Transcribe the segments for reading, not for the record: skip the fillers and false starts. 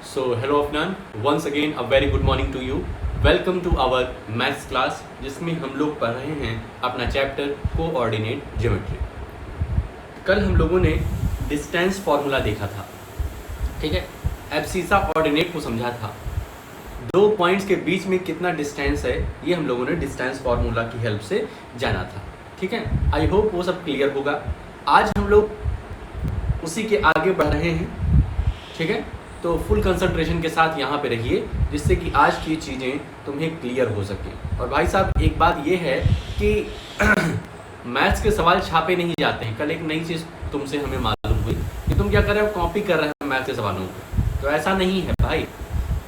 So, hello Afnan, once again a very good morning to you. Welcome to our maths class जिसमें हम लोग पढ़ रहे हैं अपना चैप्टर कोऑर्डिनेट ज्योमेट्री। कल हम लोगों ने डिस्टेंस फार्मूला देखा था, ठीक है। एब्सिसा ऑर्डिनेट को समझा था। दो पॉइंट्स के बीच में कितना डिस्टेंस है ये हम लोगों ने डिस्टेंस फार्मूला की हेल्प से जाना था, ठीक है। आई होप वो सब क्लियर होगा। आज हम लोग उसी के आगे बढ़ रहे हैं, ठीक है। तो फुल कंसंट्रेशन के साथ यहाँ पे रहिए जिससे कि आज की चीज़ें तुम्हें क्लियर हो सकें। और भाई साहब एक बात ये है कि मैथ्स के सवाल छापे नहीं जाते हैं। कल एक नई चीज़ तुमसे हमें मालूम हुई कि तुम क्या कर रहे हो, कॉपी कर रहे हो मैथ्स के सवालों को। तो ऐसा नहीं है भाई,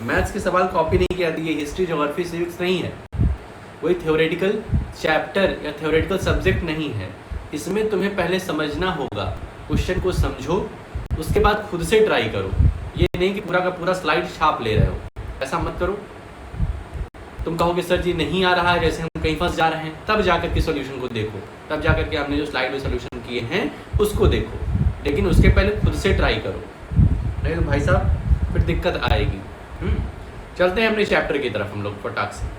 मैथ्स के सवाल कॉपी नहीं किया, ये हिस्ट्री ज्योग्राफी सिविक्स नहीं है, कोई थ्योरेटिकल चैप्टर या थ्योरेटिकल सब्जेक्ट नहीं है। इसमें तुम्हें पहले समझना होगा, क्वेश्चन को समझो, उसके बाद खुद से ट्राई करो। ये नहीं कि पूरा का पूरा स्लाइड छाप ले रहे हो, ऐसा मत करो। तुम कहोगे सर जी नहीं आ रहा है, जैसे हम कहीं फंस जा रहे हैं, तब जाकर के सॉल्यूशन को देखो, तब जाकर के हमने जो स्लाइड में सॉल्यूशन किए हैं उसको देखो, लेकिन उसके पहले खुद से ट्राई करो, नहीं तो भाई साहब फिर दिक्कत आएगी। चलते हैं अपने चैप्टर की तरफ हम लोग फटाक से।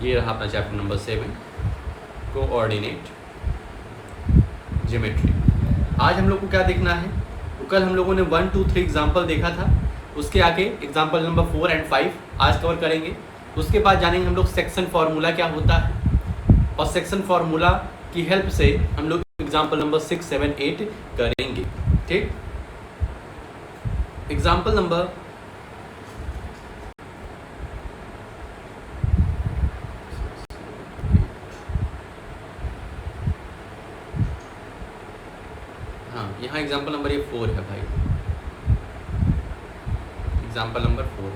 ये रहा अपना चैप्टर नंबर 7 कोऑर्डिनेट ज्योमेट्री। आज हम लोग को क्या देखना है, तो कल हम लोगों ने 1 2 3 एग्जाम्पल देखा था, उसके आगे एग्जाम्पल नंबर 4 और 5 आज कवर करेंगे। उसके बाद जानेंगे हम लोग सेक्शन फार्मूला क्या होता है, और सेक्शन फार्मूला की हेल्प से हम लोग एग्जाम्पल नंबर 6 7 8 करेंगे, ठीक। एग्जाम्पल नंबर यहाँ एग्जाम्पल नंबर ये 4 है भाई, एग्जाम्पल नंबर 4,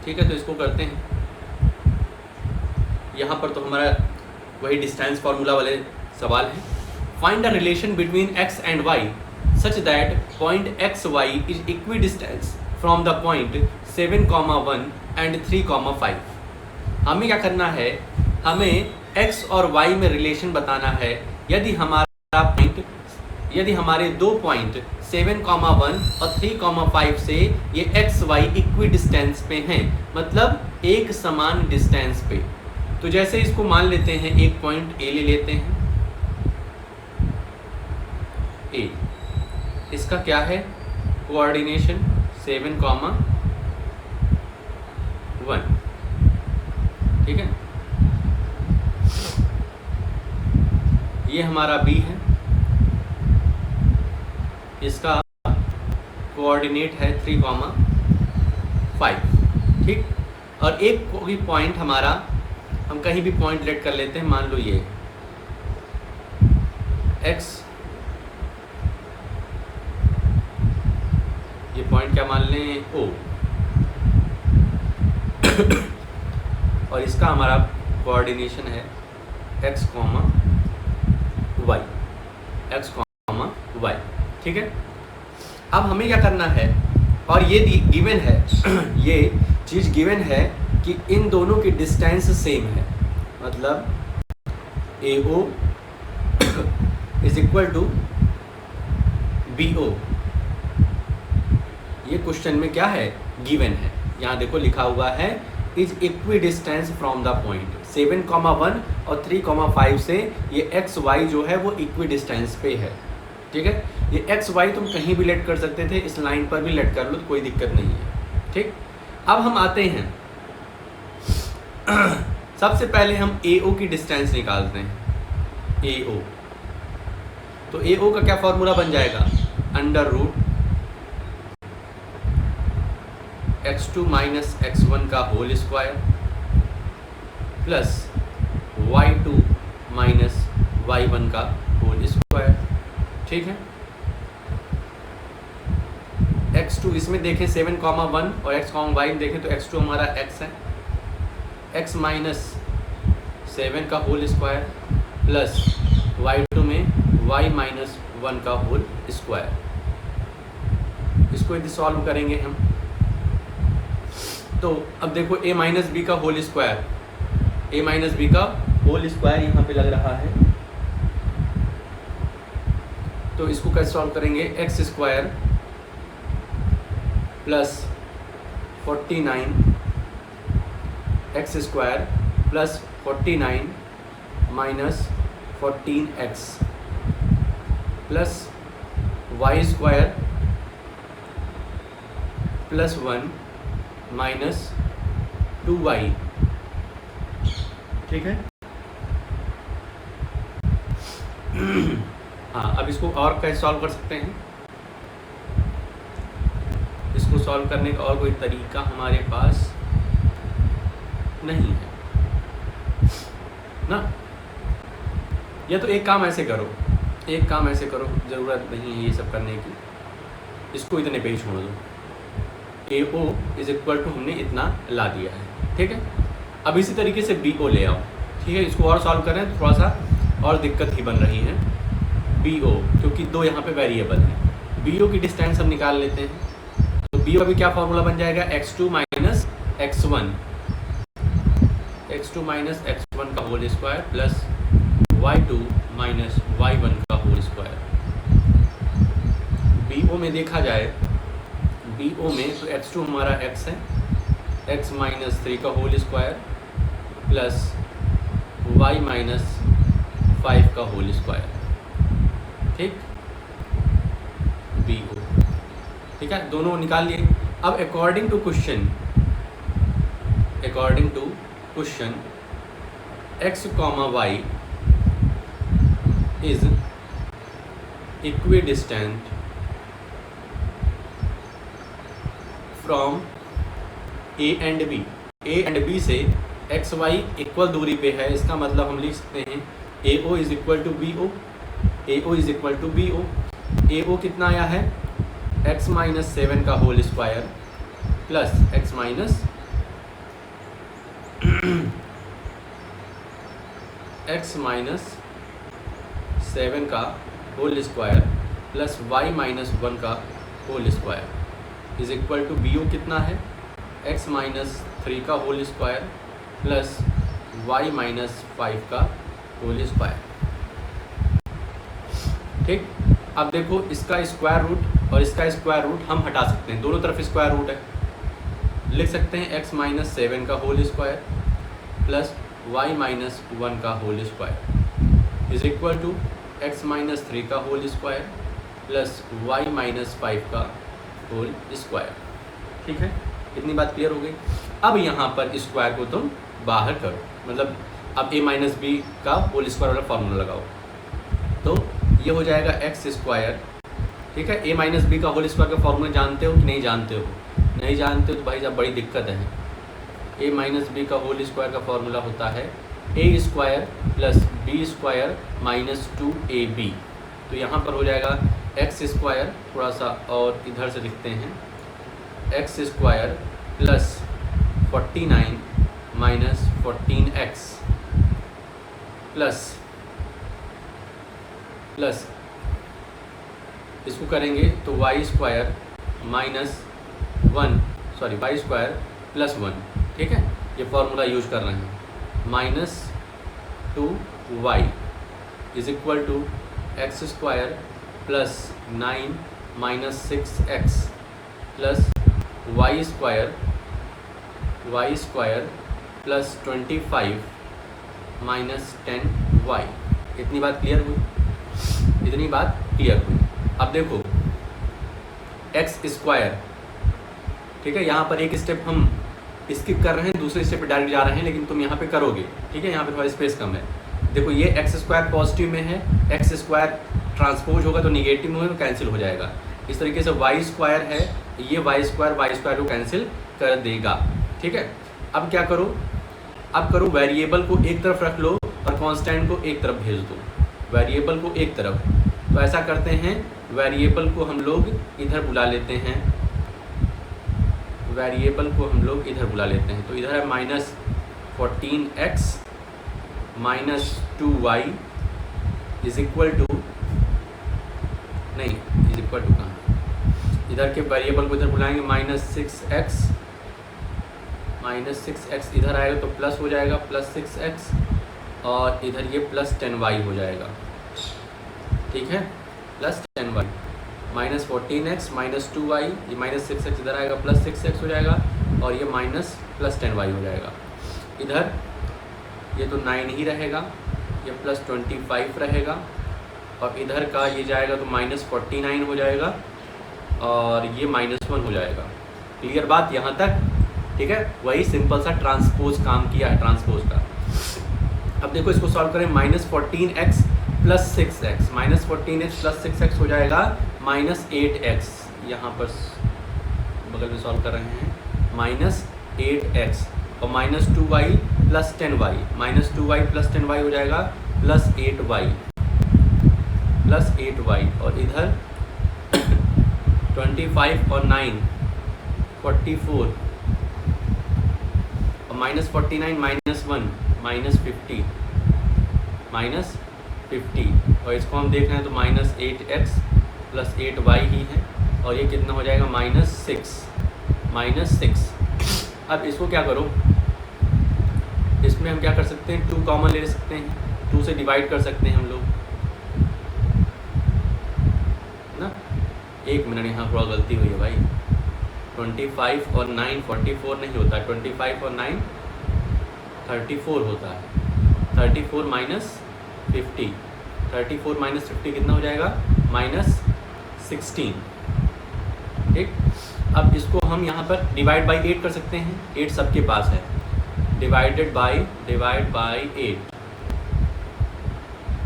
ठीक है। तो इसको करते हैं। यहाँ पर तो हमारा वही डिस्टेंस फार्मूला वाले सवाल है। Find the relation between x and y such that point x y is equidistance from the point 7,1 and 3,5। हमें क्या करना है, हमें x और y में रिलेशन बताना है। यदि हमारे दो पॉइंट 7,1 और 3,5 से ये एक्स वाई इक्वी डिस्टेंस पे हैं, मतलब एक समान डिस्टेंस पे। तो जैसे इसको मान लेते हैं, एक पॉइंट ए ले लेते हैं, ए, इसका क्या है कोऑर्डिनेशन 7,1, ठीक है। ये हमारा बी है, इसका कोऑर्डिनेट है 3,5, ठीक। और एक कोई पॉइंट हमारा, हम कहीं भी पॉइंट लेट कर लेते हैं, मान लो ये x, ये पॉइंट क्या मान लें, O, और इसका हमारा कोऑर्डिनेशन है x, y, ठीक है। अब हमें क्या करना है, और ये गिवन है ये चीज़ गिवन है कि इन दोनों की डिस्टेंस सेम है, मतलब AO is equal to BO। ये क्वेश्चन में क्या है, गिवन है। यहाँ देखो लिखा हुआ है is equidistance from the point 7,1 और 3,5 से ये एक्स वाई जो है वो इक्वी डिस्टेंस पे है, ठीक है। ये एक्स वाई तुम कहीं भी लेट कर सकते थे, इस लाइन पर भी लेट कर लो, कोई दिक्कत नहीं है, ठीक। अब हम आते हैं सबसे पहले हम AO की डिस्टेंस निकालते हैं, AO। तो AO का क्या फॉर्मूला बन जाएगा, under root x2 minus x1 का whole square plus y2 minus y1 का होल स्क्वायर, ठीक है। x2 इसमें देखें 7,1 और x,y देखें तो x2 हमारा x है, x माइनस 7 का होल स्क्वायर प्लस y2 में y माइनस 1 का होल स्क्वायर। इसको यदि सॉल्व करेंगे हम, तो अब देखो a माइनस बी का whole square, a minus b का होल स्क्वायर यहाँ पे लग रहा है, तो इसको कैसे सॉल्व करेंगे, x square plus 49 x square plus 49 minus 14x plus y square plus 1 minus 2y। ठीक है। हाँ, अब इसको और कैसे सॉल्व कर सकते हैं, इसको सॉल्व करने का और कोई तरीका हमारे पास नहीं है ना। या तो एक काम ऐसे करो, ज़रूरत नहीं है ये सब करने की, इसको इतने पे ही छोड़ दो, AO इज इक्वल टू हमने इतना ला दिया है। ठीक है। अब इसी तरीके से BO ले आओ। ठीक है, इसको और सॉल्व करें तो थोड़ा सा और दिक्कत ही बन रही है। BO, क्योंकि दो यहाँ पे वेरिएबल हैं, BO की डिस्टेंस हम निकाल लेते हैं। तो BO अभी क्या फॉर्मूला बन जाएगा, x2 माइनस x1 का whole square plus y2 minus y1 का होल स्क्वायर। BO में देखा जाए, BO में तो x2 हमारा x है, x माइनस 3 का whole square plus y minus 5 का होल स्क्वायर। ठीक, BO। ठीक है, दोनों निकाल लिए। अब according to question x, y is equidistant from A and B। A and B से एक्स वाई इक्वल दूरी पे है, इसका मतलब हम लिख सकते हैं AO is equal to BO। AO is equal to BO। AO कितना आया है, x माइनस 7 का whole square plus x minus x minus 7 का whole square plus y minus 1 का whole square is equal to BO कितना है, x minus 3 का whole square plus y minus 5 का होल स्क्वायर। ठीक, अब देखो इसका स्क्वायर रूट और इसका स्क्वायर रूट हम हटा सकते हैं, दोनों तरफ स्क्वायर रूट है, लिख सकते हैं x माइनस 7 का whole square plus y minus 1 का whole square is equal to x minus 3 का whole square plus y minus 5 का होल स्क्वायर। ठीक है, इतनी बात क्लियर हो गई। अब यहाँ पर स्क्वायर को तुम बाहर करो, मतलब अब a माइनस बी का होल स्क्वायर वाला फार्मूला लगाओ, तो ये हो जाएगा एक्स स्क्वायर। ठीक है, a माइनस बी का होल स्क्वायर का फार्मूला जानते हो कि नहीं जानते हो? नहीं जानते हो तो भाई साहब बड़ी दिक्कत है। a माइनस बी का होल स्क्वायर का फार्मूला होता है a square plus b square minus 2ab। तो यहाँ पर हो जाएगा एक्स स्क्वायर, थोड़ा सा और इधर से लिखते हैं, x square plus 49 minus 14x plus इसको करेंगे तो y square minus 1 y square plus 1। ठीक है, ये फॉर्मूला यूज कर रहे हैं, minus 2y is equal to x square plus 9 minus 6x plus y square plus 25 minus 10y। इतनी बात क्लियर हुई? अब देखो एक्स स्क्वायर, ठीक है, यहाँ पर एक स्टेप हम स्किप कर रहे हैं, दूसरे स्टेप पे डायरेक्ट जा रहे हैं, लेकिन तुम यहाँ पे करोगे। ठीक है, यहाँ पे थोड़ा स्पेस कम है। देखो ये एक्स स्क्वायर पॉजिटिव में है, एक्स स्क्वायर ट्रांसपोज होगा तो निगेटिव में होगा तो कैंसिल हो जाएगा। इस तरीके से वाई स्क्वायर है, ये वाई स्क्वायर को कैंसिल कर देगा। ठीक है, अब क्या करो, अब करो वेरिएबल को एक तरफ रख लो और कांस्टेंट को एक तरफ भेज दो, वेरिएबल को एक तरफ। तो ऐसा करते हैं, वेरिएबल को हम लोग इधर बुला लेते हैं, तो इधर है minus 14x minus 2y is equal to, नहीं इज इक्वल टू कहाँ, इधर के वेरिएबल को इधर बुलाएंगे -6x, -6x इधर आएगा तो प्लस हो जाएगा +6x, और इधर ये +10y हो जाएगा, ठीक है, +10y, -14x -2y, ये -6x इधर आएगा +6x हो जाएगा, और ये +10y हो जाएगा। इधर ये तो 9 ही रहेगा, ये +25 रहेगा, और इधर का ये जाएगा तो -49 हो जाएगा, और ये -1 हो जाएगा। क्लियर बात यहाँ तक, ठीक है। वही सिंपल सा ट्रांसपोज काम किया है, ट्रांसपोज का। अब देखो इसको सॉल्व करें, -14x + 6x, -14x + 6x हो जाएगा -8x, यहाँ पर बगल में सॉल्व कर रहे हैं, -8x, और -2y + 10y, -2y + 10y हो जाएगा +8y, और इधर 25 और 9 44, और -49 -1 -50, और इसको हम देख रहे हैं तो -8x + 8y ही है, और ये कितना हो जाएगा -6। अब इसको क्या करो, इसमें हम क्या कर सकते हैं, 2 कॉमन ले सकते हैं, 2 से डिवाइड कर सकते हैं हम लोग ना। 1 मिनट, यहाँ थोड़ा गलती हुई है भाई, 25 और 9 44 नहीं होता, 25 और 9 34 होता है, 34 - 50, 34 - 50 कितना हो जाएगा -16, ठीक। अब इसको हम यहाँ पर डिवाइड बाई 8 कर सकते हैं, 8 सबके पास है, divide by 8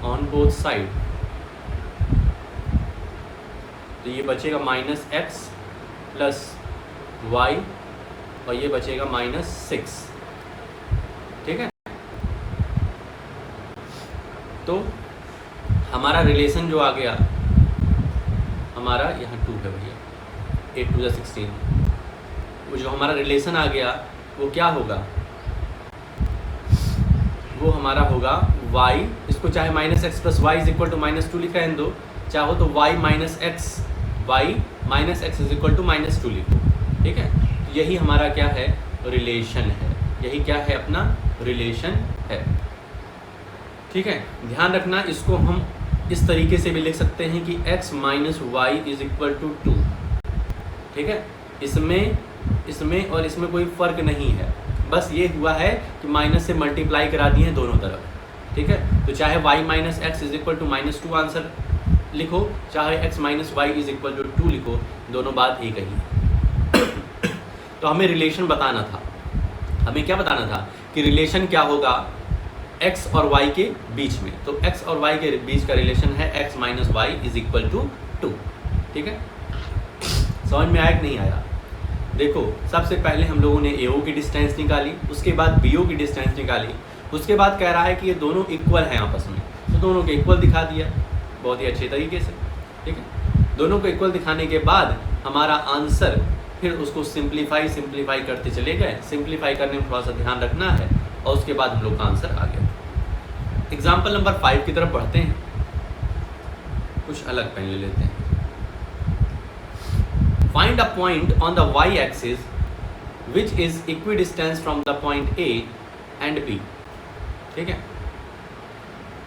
on both side, तो ये बचेगा -x + y, और ये बचेगा -6, ठीक है। तो हमारा रिलेशन जो आ गया, हमारा यहाँ 2 है भैया, 8 × 2 = 16, वो जो हमारा रिलेशन आ गया वो क्या होगा, वो हमारा होगा y, इसको चाहे -x + y = -2 लिखा है दो, चाहो तो y - x = -2 लिखो, ठीक है। यही हमारा क्या है, रिलेशन है, यही क्या है, अपना रिलेशन है, ठीक है। ध्यान रखना, इसको हम इस तरीके से भी लिख सकते हैं कि x - y = 2, ठीक है। इसमें और इसमें कोई फ़र्क नहीं है, बस ये हुआ है कि माइनस से मल्टीप्लाई करा दिए हैं दोनों तरफ, ठीक है। तो चाहे y - x = -2 आंसर लिखो, चाहे x - y = 2 लिखो, दोनों बात एक ही। तो हमें रिलेशन बताना था, हमें क्या बताना था कि रिलेशन क्या होगा x और y के बीच में। तो x और y के बीच का रिलेशन है x - y = 2, ठीक है। समझ में आया कि नहीं आया? देखो, सबसे पहले हम लोगों ने AO की डिस्टेंस निकाली, उसके बाद BO की डिस्टेंस निकाली, उसके बाद कह रहा है कि ये दोनों इक्वल हैं आपस में, तो दोनों को इक्वल दिखा दिया बहुत ही अच्छे तरीके से, ठीक है। दोनों को इक्वल दिखाने के बाद हमारा आंसर, फिर उसको सिंप्लीफाई करते चले गए। सिंप्लीफाई करने में थोड़ा सा ध्यान रखना है, और उसके बाद हम लोग का आंसर आ गया। एग्जाम्पल नंबर 5 की तरफ बढ़ते हैं, कुछ अलग पेन ले लेते हैं। Find a point on the y-axis which is equidistant from the point A and B, ठीक है।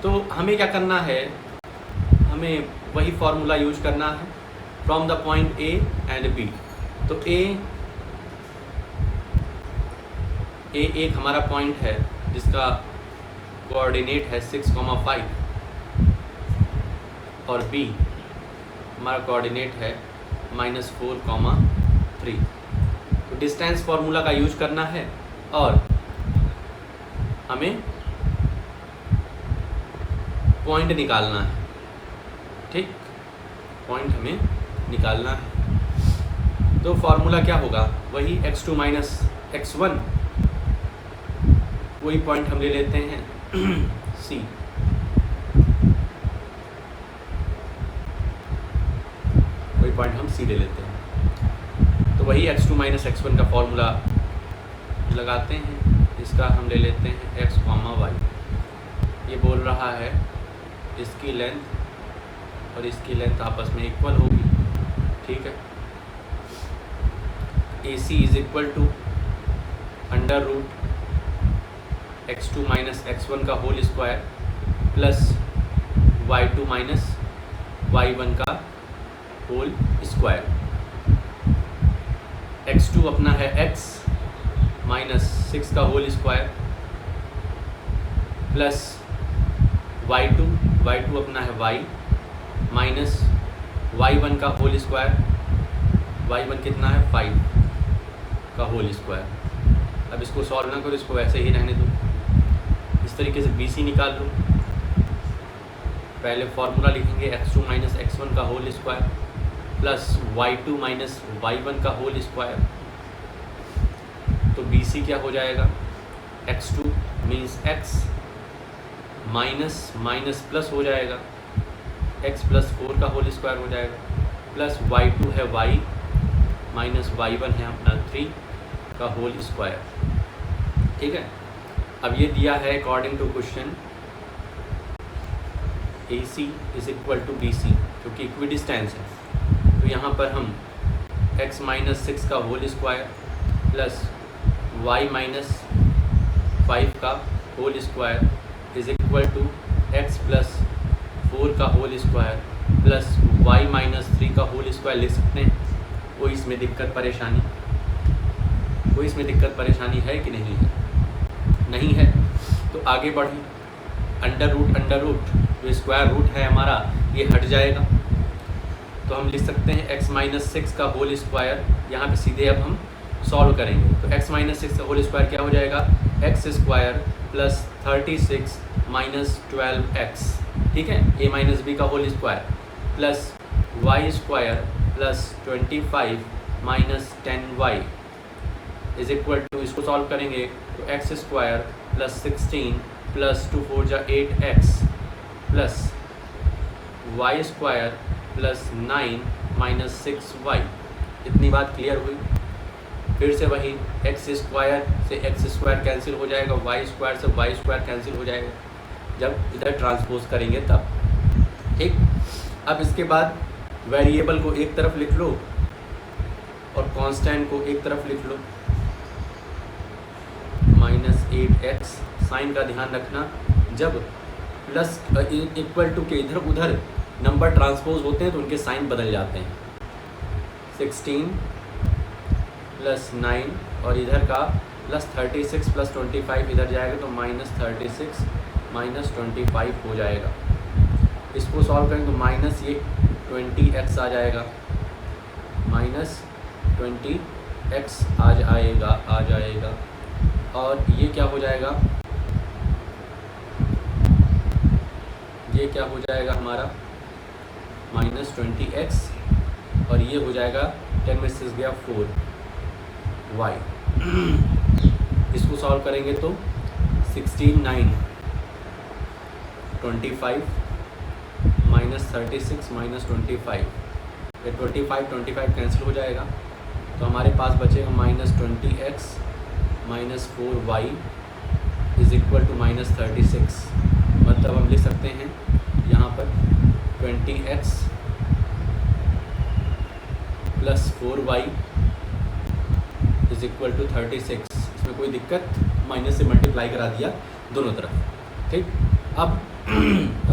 तो हमें क्या करना है, हमें वही फॉर्मूला यूज करना है, from the point A and B। तो A एक हमारा पॉइंट है जिसका कोऑर्डिनेट है 6,5, और B हमारा कोऑर्डिनेट है -4,3। तो डिस्टेंस फार्मूला का यूज करना है, और हमें पॉइंट निकालना है, ठीक, पॉइंट हमें निकालना है। तो फार्मूला क्या होगा, वही x2 - x1, वही पॉइंट हम ले लेते हैं C, पॉइंट हम C ले लेते हैं। तो वही x2 - x1 का फॉर्मूला लगाते हैं, इसका हम ले लेते हैं x, y। ये बोल रहा है इसकी लेंथ और इसकी लेंथ आपस में इक्वल होगी, ठीक है। AC is equal to under root x2 minus x1 का whole square plus y2 minus y1 का होल स्क्वायर। x2 अपना है x माइनस 6 का होल स्क्वायर प्लस y2 अपना है y माइनस y1 का होल स्क्वायर। y1 कितना है 5 का होल स्क्वायर। अब इसको सॉल्व ना करो, इसको वैसे ही रहने दो। इस तरीके से BC निकाल लो। पहले फॉर्मूला लिखेंगे x2 माइनस x1 का whole square plus y2 minus y1 का होल स्क्वायर। तो BC क्या हो जाएगा, x2 means x minus minus plus हो जाएगा, x प्लस 4 का होल स्क्वायर हो जाएगा प्लस y2 है y माइनस y1 है अपना 3 का होल स्क्वायर। ठीक है, अब ये दिया है according to question AC is equal to BC, क्योंकि इक्विडिस्टेंस है। तो यहाँ पर हम x माइनस 6 का whole square plus y minus 5 का whole square is equal to x plus 4 का whole square plus y minus 3 का होल स्क्वायर लिख सकते हैं। कोई इसमें दिक्कत परेशानी है कि नहीं है? नहीं है तो आगे बढ़िए। अंडर रूट जो स्क्वायर रूट है हमारा ये हट जाएगा, तो हम लिख सकते हैं x माइनस 6 का होल स्क्वायर। यहाँ पे सीधे अब हम सॉल्व करेंगे तो x माइनस 6 का होल स्क्वायर क्या हो जाएगा, x square plus 36 minus 12x। ठीक है, a माइनस b का whole square plus y square plus 25 minus 10y is equal to, इसको सॉल्व करेंगे तो x स्क्वायर प्लस 16 प्लस 2 4 जा 8x plus y square plus 9 minus 6y। इतनी बात clear हुई। फिर से वही x स्क्वायर से x स्क्वायर कैंसिल हो जाएगा, y स्क्वायर से y स्क्वायर कैंसिल हो जाएगा जब इधर ट्रांसपोज करेंगे तब। ठीक, अब इसके बाद वेरिएबल को एक तरफ लिख लो और कांस्टेंट को एक तरफ लिख लो। माइनस 8x, साइन का ध्यान रखना, जब प्लस इक्वल टू के इधर उधर नंबर ट्रांसपोज होते हैं तो उनके साइन बदल जाते हैं। 16 प्लस 9 और इधर का प्लस 36 प्लस 25 इधर जाएगा तो माइनस 36 माइनस 25 हो जाएगा। इसको सॉल्व करेंगे तो माइनस ये 20x आ जाएगा, माइनस 20x आ जाएगा और ये क्या हो जाएगा, ये क्या हो जाएगा हमारा माइनस 20x और ये हो जाएगा 10 में 6 गया 4y। इसको सॉल्व करेंगे तो 16 9 25 माइनस 36 माइनस 25, ये 25 कैंसिल हो जाएगा तो हमारे पास बचेगा minus 20x minus 4y is equal to minus 36। मतलब हम लिख सकते हैं यहाँ पर 20x plus 4y is equal to 36। इसमें कोई दिक्कत, माइनस से मल्टीप्लाई करा दिया दोनों तरफ। ठीक, अब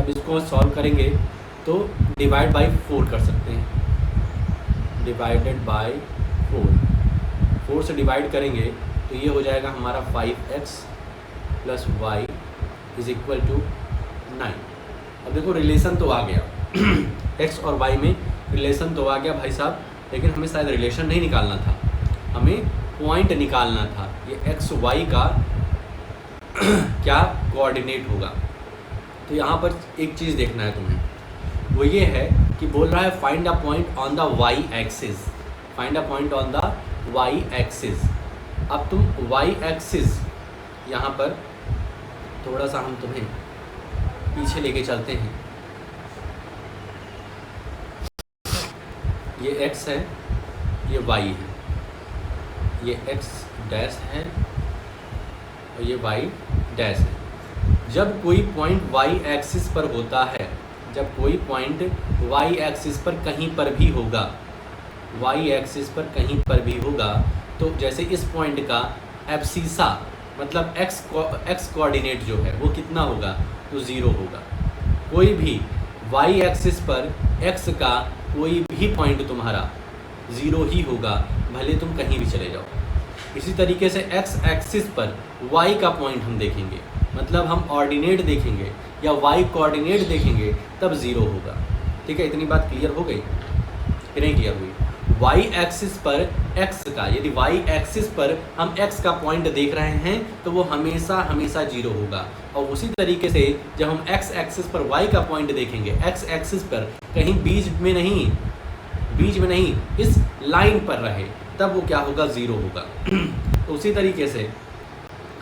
इसको सॉल्व करेंगे तो डिवाइड बाई 4 कर सकते हैं। डिवाइडेड बाई 4 से डिवाइड करेंगे तो ये हो जाएगा हमारा 5x plus y is equal to 9। अब देखो रिलेशन तो आ गया x और y में रिलेशन तो आ गया भाई साहब, लेकिन हमें शायद रिलेशन नहीं निकालना था, हमें पॉइंट निकालना था। ये x y का क्या कोऑर्डिनेट होगा। तो यहाँ पर एक चीज़ देखना है तुम्हें, वो ये है कि बोल रहा है find a point on the y axis, find a point on the y axis. अब तुम y एक्सिस यहाँ पर थोड़ा सा हम तुम्हें पीछे लेके चलते हैं। ये x है, ये y है, ये x डैश है और ये y डैश है। जब कोई पॉइंट y एक्सिस पर होता है, जब कोई पॉइंट y एक्सिस पर कहीं पर भी होगा, y एक्सिस पर कहीं पर भी होगा, तो जैसे इस पॉइंट का एब्सिसा मतलब एक्स कोऑर्डिनेट जो है वो कितना होगा, तो 0 होगा। कोई भी वाई एक्सिस पर एक्स का कोई भी पॉइंट तुम्हारा 0 ही होगा, भले तुम कहीं भी चले जाओ। इसी तरीके से एक्स एक्सिस पर वाई का पॉइंट हम देखेंगे, मतलब हम ऑर्डिनेट देखेंगे या वाई कोऑर्डिनेट देखेंगे तब 0 होगा। ठीक है, इतनी बात क्लियर हो गई कि नहीं क्लियर हुई? वाई एक्सिस पर एक्स का, यदि वाई एक्सिस पर हम एक्स का पॉइंट देख रहे हैं तो वो हमेशा हमेशा 0 होगा। और उसी तरीके से जब हम एक्स एक्सिस पर वाई का पॉइंट देखेंगे, एक्स एक्सिस पर कहीं बीच में नहीं इस लाइन पर रहे, तब वो क्या होगा, 0 होगा। तो उसी तरीके से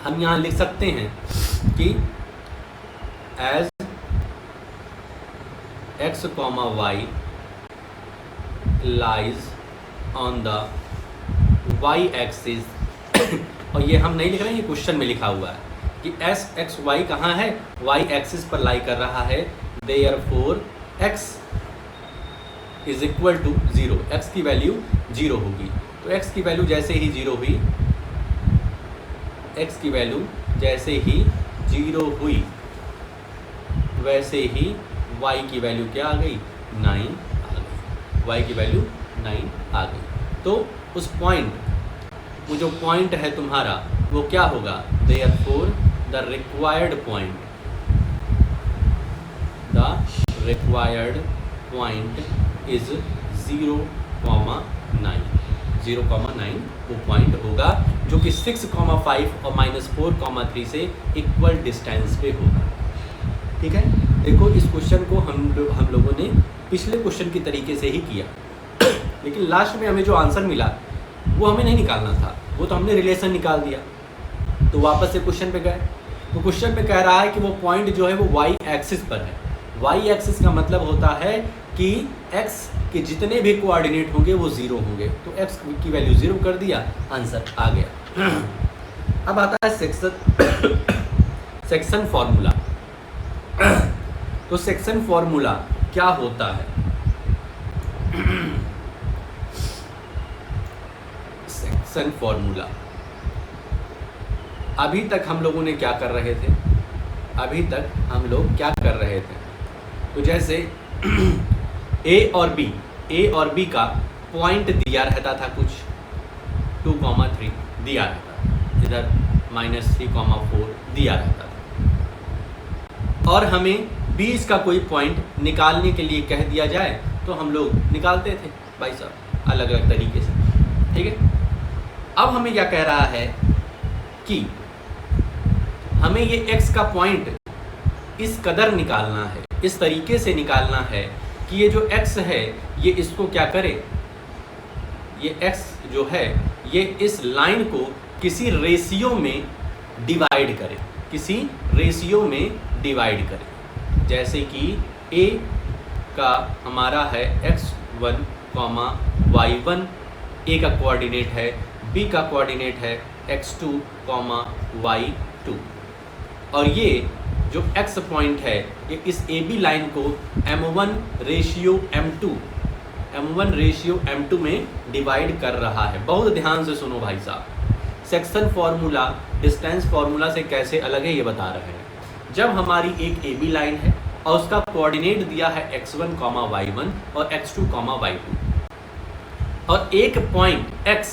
हम यहाँ लिख सकते हैं कि as x comma y lies on the y axis और ये हम नहीं लिख रहे हैं, ये क्वेश्चन में लिखा हुआ है कि एस एक्स वाई कहाँ है, वाई एक्सिस पर लाई कर रहा है। Therefore x is equal to 0, x की वैल्यू 0 होगी। तो एक्स की वैल्यू जैसे ही 0 हुई, एक्स की वैल्यू जैसे ही 0 हुई वैसे ही वाई की वैल्यू क्या आ गई, 9 आ गई। वाई की वैल्यू 9 आ गई। तो उस पॉइंट, वो जो पॉइंट है तुम्हारा वो क्या होगा, therefore the required point is 0,9 वो पॉइंट होगा जो कि 6,5 और -4,3 से इक्वल डिस्टेंस पे होगा। ठीक है, देखो इस क्वेश्चन को हम लोगों ने पिछले क्वेश्चन की तरीके से ही किया, लेकिन लास्ट में हमें जो आंसर मिला वो हमें नहीं निकालना था, वो तो हमने रिलेशन निकाल दिया। तो वापस से क्वेश्चन पे गए, तो क्वेश्चन पे कह रहा है कि वो पॉइंट जो है वो वाई एक्सिस पर है। वाई एक्सिस का मतलब होता है कि एक्स के जितने भी कोऑर्डिनेट होंगे वो 0 होंगे। तो एक्स की वैल्यू 0 कर दिया, आंसर आ गया। अब आता है सेक्शन फॉर्मूला। तो सेक्शन फॉर्मूला क्या होता है? सेक्शन फॉर्मूला, अभी तक हम लोगों ने क्या कर रहे थे, तो जैसे ए और बी का पॉइंट दिया रहता था, कुछ 2,3 दिया रहता था, इधर -3,4 दिया रहता था, और हमें बीच का कोई पॉइंट निकालने के लिए कह दिया जाए तो हम लोग निकालते थे भाई साहब अलग अलग तरीके से। ठीक है, अब हमें क्या कह रहा है कि हमें ये x का पॉइंट इस कदर निकालना है, इस तरीके से निकालना है कि ये जो x है ये इसको क्या करे, ये x जो है ये इस लाइन को किसी रेशियो में डिवाइड करे, जैसे कि a का हमारा है x1, y1 a का कोऑर्डिनेट है, b का कोऑर्डिनेट है x2, y2, और ये जो x पॉइंट है ये इस AB लाइन को m1 रेशियो m2 में डिवाइड कर रहा है। बहुत ध्यान से सुनो भाई साहब, सेक्शन फॉर्मूला डिस्टेंस फॉर्मूला से कैसे अलग है ये बता रहे हैं। जब हमारी एक AB लाइन है और उसका कोऑर्डिनेट दिया है x1, y1 और x2, y2, और एक पॉइंट x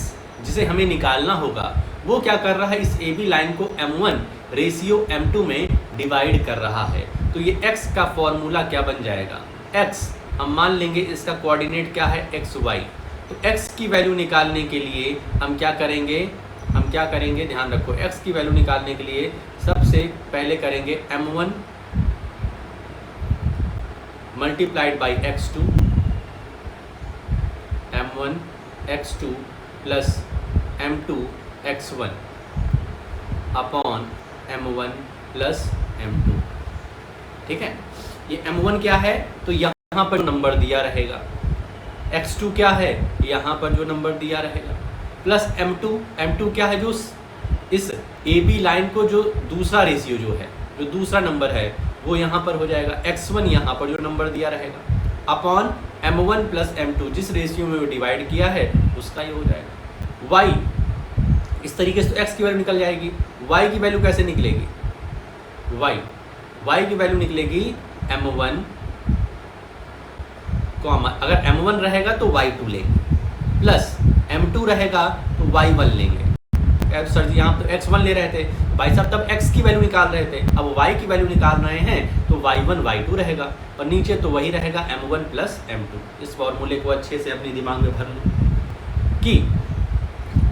जिसे हमें निकालना होगा वो क्या कर रहा है, इस AB लाइन को m1 रेशियो m2 में डिवाइड कर रहा है। तो ये x का फॉर्मूला क्या बन जाएगा, x हम मान लेंगे इसका कोऑर्डिनेट क्या है xy। तो x की वैल्यू निकालने के लिए हम क्या करेंगे, ध्यान रखो, x की वैल्यू निकालने के लिए सबसे पहले करेंगे m1 multiplied by x2, m1 x2 plus m2 x1 upon m1 plus m2। ठीक है, ये m1 क्या है, तो यहाँ पर नंबर दिया रहेगा, x2 क्या है, यहाँ पर जो नंबर दिया रहेगा, प्लस m2 क्या है, जो इस AB लाइन को जो दूसरा रेशियो जो है, जो दूसरा नंबर है वो यहाँ पर हो जाएगा, x1 यहाँ पर जो नंबर दिया रहेगा, अपॉन m1 प्लस m2 जिस रेशियो में वो डिवाइड किया है उसका ये हो जाएगा। y इस तरीके से तो x की वैल्यू निकल जाएगी। y की वैल्यू कैसे निकलेगी? y की वैल्यू निकलेगी m1, अगर m1 रहेगा तो y2 लेंगे, प्लस m2 रहेगा तो y1 लेंगे। सर जी यहाँ तो x1 ले रहे थे भाई साहब, तब x की वैल्यू निकाल रहे थे, अब y की वैल्यू निकाल रहे हैं तो y1 y2 रहेगा, और नीचे तो वही रहेगा m1 प्लस m2। इस फॉर्मूले को अच्छे से अपने दिमाग में भर लो कि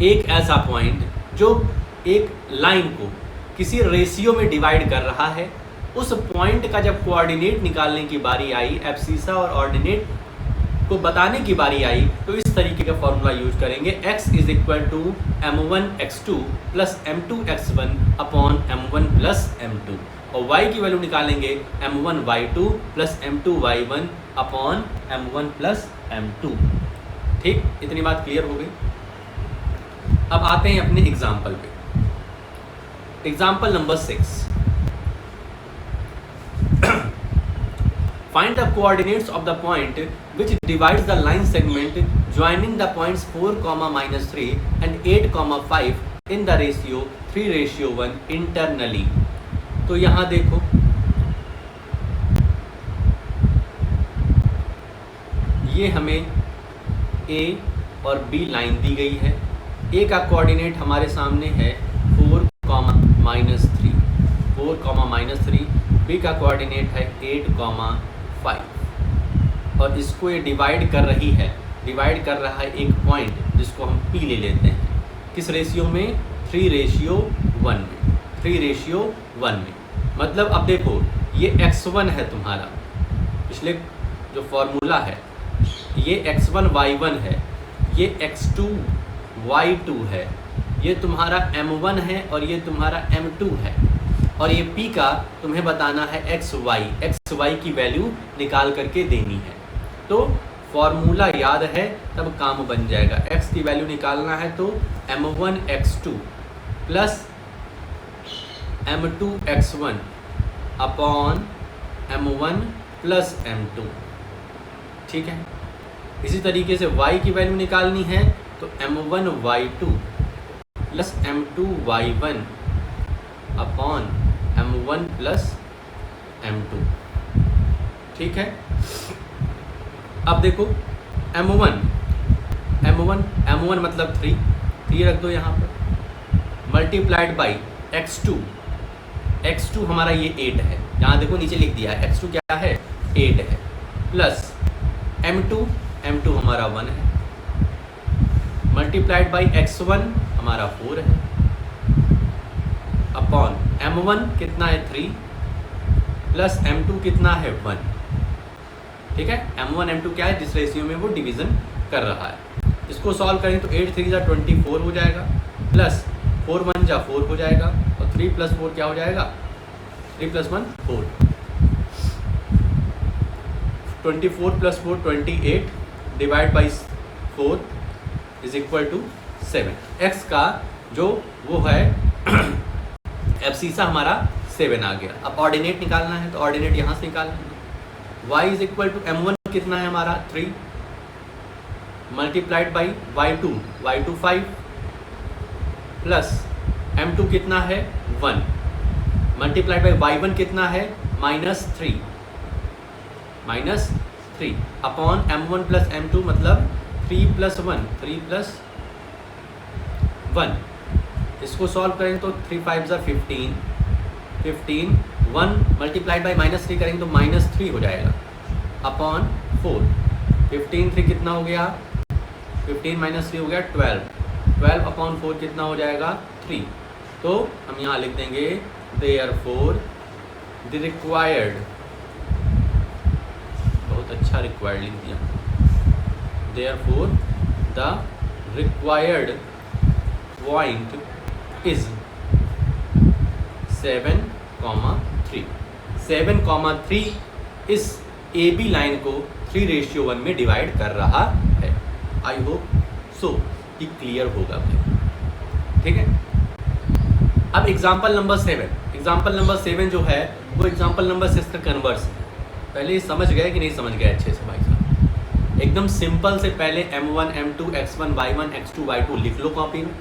एक ऐसा पॉइंट जो एक लाइन को किसी रेशियो में डिवाइड कर रहा है, उस पॉइंट का जब कोऑर्डिनेट निकालने की बारी आई, एब्सिसा और ऑर्डिनेट को बताने की बारी आई, तो इस तरीके का फॉर्मूला यूज करेंगे, x is equal to m1 x2 plus m2 x1 upon m1 plus m2, और y की वैल्यू निकालेंगे m1 y2 plus m2 y1 upon m1 plus m2। ठीक, इतनी बात क्लियर हो गई। अब आते हैं अपने एग्जाम्पल पे। Example number 6, find the coordinates of the point which divides the line segment joining the points 4, -3 and 8, 5 in the ratio 3:1 internally। तो यहाँ देखो ये हमें A और B लाइन दी गई है। A का कोऑर्डिनेट हमारे सामने है 4, -3, 4, -3। B का कोऑर्डिनेट है 8, 5, और इसको ये डिवाइड कर रहा है एक पॉइंट जिसको हम P ले लेते हैं। किस रेशियो में? 3:1 में। 3:1 में मतलब अब देखो ये x1 है तुम्हारा, पिछले जो फॉर्मूला है ये x1 y1 है, ये x2 y2 है, ये तुम्हारा m1 है और ये तुम्हारा m2 है, और ये P का तुम्हें बताना है xy की वैल्यू निकाल करके देनी है। तो फॉर्मूला याद है तब काम बन जाएगा। x की वैल्यू निकालना है तो m1 x2 plus m2 x1 upon m1 plus m2। ठीक है, इसी तरीके से y की वैल्यू निकालनी है तो m1 y2 plus m2 y1 upon m1 plus m2। ठीक है, अब देखो m1 मतलब 3 रख दो यहाँ पर, मल्टीप्लाइड बाई x2 हमारा ये 8 है, यहाँ देखो नीचे लिख दिया है x2 क्या है 8 है, प्लस m2 हमारा 1 है, मल्टीप्लाइड बाई x1 हमारा 4 है, अपॉन m1 कितना है 3 प्लस m2 कितना है 1। ठीक है, m1 m2 क्या है, जिस रेशियो में वो डिवीज़न कर रहा है। इसको सॉल्व करें तो 8 3 जा 24 हो जाएगा, प्लस 4 1 जा 4 हो जाएगा, और 3 + 4 क्या हो जाएगा, 3 + 1 4, 24 + 4 28 divide by 4 is equal to 7। x का जो वो है एब्सिसा हमारा 7 आ गया। अब ऑर्डिनेट निकालना है तो ऑर्डिनेट यहाँ से निकालना है। y is equal to m1 कितना है हमारा 3 multiplied by y2 5 plus m2 कितना है 1 मल्टीप्लाइड बाई y1 कितना है -3 अपॉन m1 प्लस m2 मतलब 3 + 1 इसको सॉल्व करें तो 3 5 जा 15 1 मल्टीप्लाइड बाई -3 करेंगे तो -3 हो जाएगा अपॉन 4। 15 3 कितना हो गया, 15 - 3 हो गया 12 अपॉन 4 कितना हो जाएगा 3। तो हम यहाँ लिख देंगे देयरफॉर द रिक्वायर्ड, बहुत अच्छा रिक्वायर्ड लिख दिया, therefore the required point is 7,3। 7,3 इस AB लाइन को 3:1 में डिवाइड कर रहा है। आई होप सो कि क्लियर होगा भाई। ठीक है, अब एग्जाम्पल नंबर 7 जो है वो एग्जाम्पल नंबर 6 का कन्वर्स है। पहले ये समझ गए कि नहीं समझ गए अच्छे से भाई साहब? एकदम सिंपल से पहले m1 m2 x1 y1 x2 y2 लिख लो कॉपी में,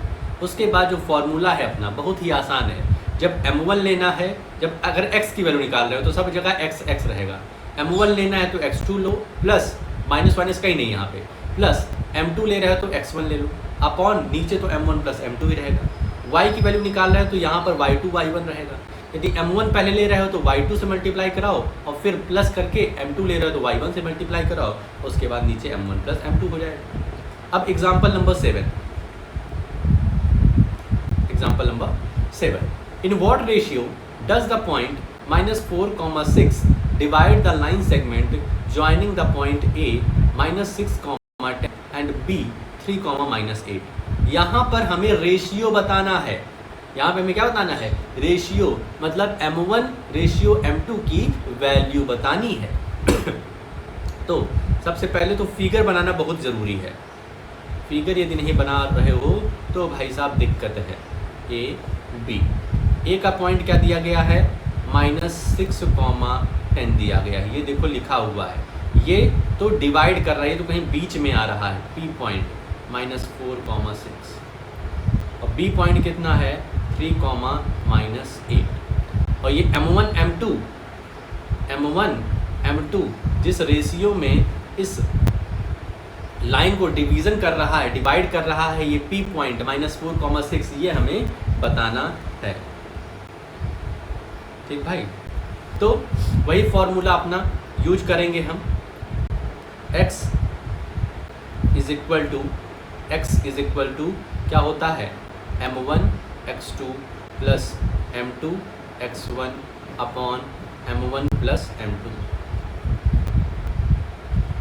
उसके बाद जो फॉर्मूला है अपना बहुत ही आसान है। जब m1 लेना है, जब अगर x की वैल्यू निकाल रहे हो तो सब जगह x रहेगा। m1 लेना है तो x2 लो, प्लस माइनस वन इसका ही नहीं यहाँ पे, प्लस m2 ले रहे हो तो x1 ले लो, अपॉन नीचे तो m1 प्लस m2 ही रहेगा। y की वैल्यू निकाल रहे हो तो यहाँ पर y2 y1 रहेगा। यदि m1 पहले ले रहे हो तो y2 से मल्टीप्लाई कराओ और फिर प्लस करके m2 ले रहे हो तो y1 से मल्टीप्लाई कराओ, उसके बाद नीचे m1 प्लस m2 हो जाएगा। अब example number 7, example number 7, in what ratio does the point -4,6 divide the line segment joining the point A -6,10 and B 3,-8। यहाँ पर हमें रेशियो बताना है। यहाँ पे हमें क्या बताना है? रेशियो, मतलब m1 रेशियो m2 की वैल्यू बतानी है। तो सबसे पहले तो फिगर बनाना बहुत ज़रूरी है। फिगर यदि नहीं बना रहे हो तो भाई साहब दिक्कत है। ए बी, ए का पॉइंट क्या दिया गया है? -6,10 दिया गया है। ये देखो लिखा हुआ है, ये तो डिवाइड कर रहा है, तो कहीं बीच में आ रहा है। पी पॉइंट -4,6 और बी पॉइंट कितना है? 3,-8। और ये m1 m2 जिस रेशियो में इस लाइन को डिवीज़न कर रहा है, डिवाइड कर रहा है, ये P पॉइंट -4,6 ये हमें बताना है। ठीक भाई, तो वही फॉर्मूला अपना यूज करेंगे हम। x इज इक्वल टू क्या होता है? m1 x2 plus m2 x1 upon m1 plus m2।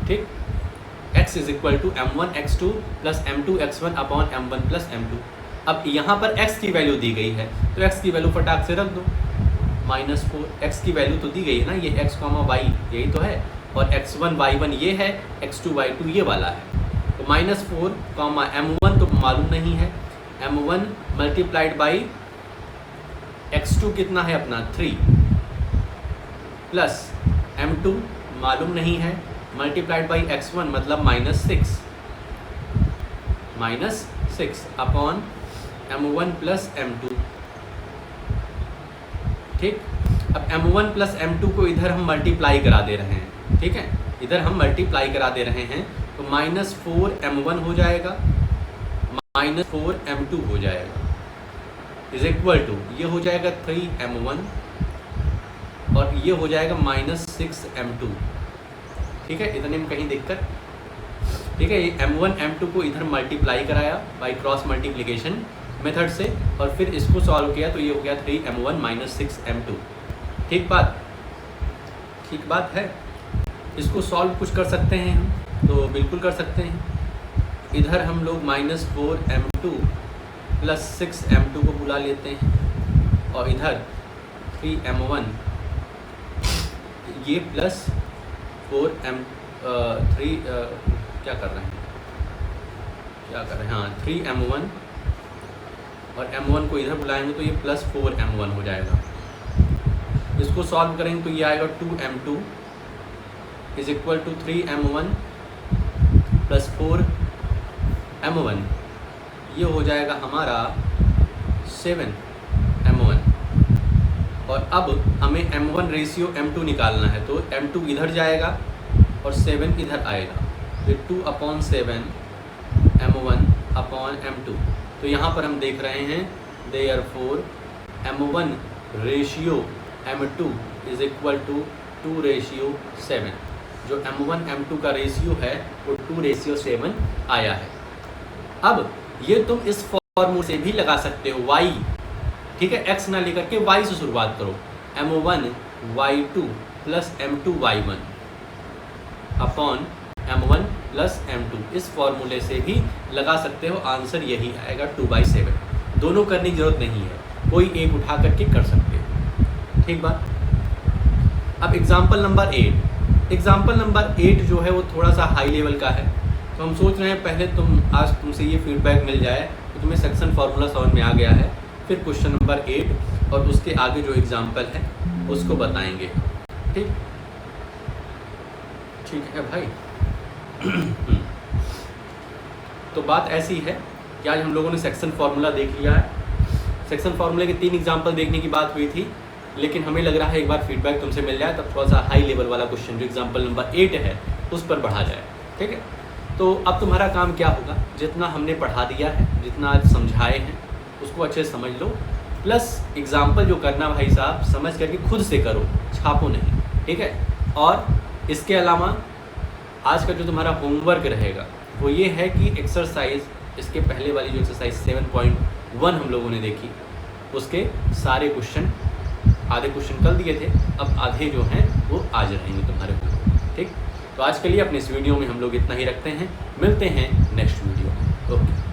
ठीक, x is equal to m1 x2 plus m2 x1 upon m1 plus m2। अब यहाँ पर x की वैल्यू दी गई है तो x की वैल्यू फटाक से रख दो, -4। x की वैल्यू तो दी गई है ना, ये x, y यही तो है, और x1 y1 ये है, x2 y2 ये वाला है। तो -4, m1 तो मालूम नहीं है, m1 मल्टीप्लाइड बाई x2 कितना है अपना 3, प्लस m2 मालूम नहीं है, मल्टीप्लाइड बाई x1 मतलब -6 अपॉन m1 प्लस m2। ठीक, अब m1 प्लस m2 को इधर हम मल्टीप्लाई करा दे रहे हैं। ठीक है, इधर हम मल्टीप्लाई करा दे रहे हैं तो -4m1 हो जाएगा, -4m2 हो जाएगा, इज इक्वल टू ये हो जाएगा 3m1 और ये हो जाएगा -6m2। ठीक है, इतने में कहीं दिक्कत? ठीक है, ये m1 m2 को इधर मल्टीप्लाई कराया बाई क्रॉस मल्टीप्लिकेशन मेथड से और फिर इसको सॉल्व किया तो ये हो गया 3m1 -6m2। ठीक बात है। इसको सॉल्व कुछ कर सकते हैं हम, तो बिल्कुल कर सकते हैं। इधर हम लोग -4m2 प्लस 6m2 को बुला लेते हैं और इधर 3m1 ये प्लस 4m3 क्या कर रहे हैं? हाँ, 3m1 और m1 को इधर बुलाएंगे तो ये प्लस 4m1 हो जाएगा। इसको सॉल्व करेंगे तो ये आएगा 2m2 is equal to 3m1 plus 4m1, ये हो जाएगा हमारा 7m1। और अब हमें m1 रेशियो m2 निकालना है तो m2 इधर जाएगा और 7 इधर आएगा, तो 2/7 m1 अपॉन m2। तो यहाँ पर हम देख रहे हैं therefore m1 ratio m2 is equal to 2:7। जो m1 m2 का रेशियो है वो 2:7 आया है। अब ये तुम इस फॉर्मूले से भी लगा सकते हो y, ठीक है, x ना लेकर के y से शुरुआत करो, m1 y2 plus m2 y1 upon m1 plus m2। इस फॉर्मूले से भी लगा सकते हो, आंसर यही आएगा 2/7। दोनों करने की जरूरत नहीं है, कोई एक उठा करके कर सकते हो। ठीक बात। अब एग्जाम्पल नंबर 8, एग्जाम्पल नंबर 8 जो है वो थोड़ा सा हाई लेवल का है, तो हम सोच रहे हैं पहले आज तुमसे ये फीडबैक मिल जाए तो तुम्हें सेक्शन फार्मूला समझ में आ गया है, फिर क्वेश्चन नंबर 8 और उसके आगे जो एग्जाम्पल है उसको बताएंगे। ठीक है भाई। तो बात ऐसी है कि आज हम लोगों ने सेक्शन फार्मूला देख लिया है। सेक्शन फार्मूले के 3 एग्जाम्पल देखने की बात हुई थी, लेकिन हमें लग रहा है एक बार फीडबैक तुमसे मिल जाए तब थोड़ा सा हाई लेवल वाला क्वेश्चन जो एग्जाम्पल नंबर 8 है उस पर बढ़ा जाए। ठीक है, तो अब तुम्हारा काम क्या होगा, जितना हमने पढ़ा दिया है, जितना आज समझाए हैं उसको अच्छे से समझ लो, प्लस एग्जाम्पल जो करना भाई साहब समझ करके खुद से करो, छापो नहीं। ठीक है, और इसके अलावा आज का जो तुम्हारा होमवर्क रहेगा वो ये है कि एक्सरसाइज, इसके पहले वाली जो एक्सरसाइज 7.1 हम लोगों ने देखी उसके सारे क्वेश्चन, आधे क्वेश्चन कल दिए थे, अब आधे जो हैं वो आज रहेंगे तुम्हारे को। ठीक, तो आज के लिए अपने इस वीडियो में हम लोग इतना ही रखते हैं, मिलते हैं नेक्स्ट वीडियो में। ओके।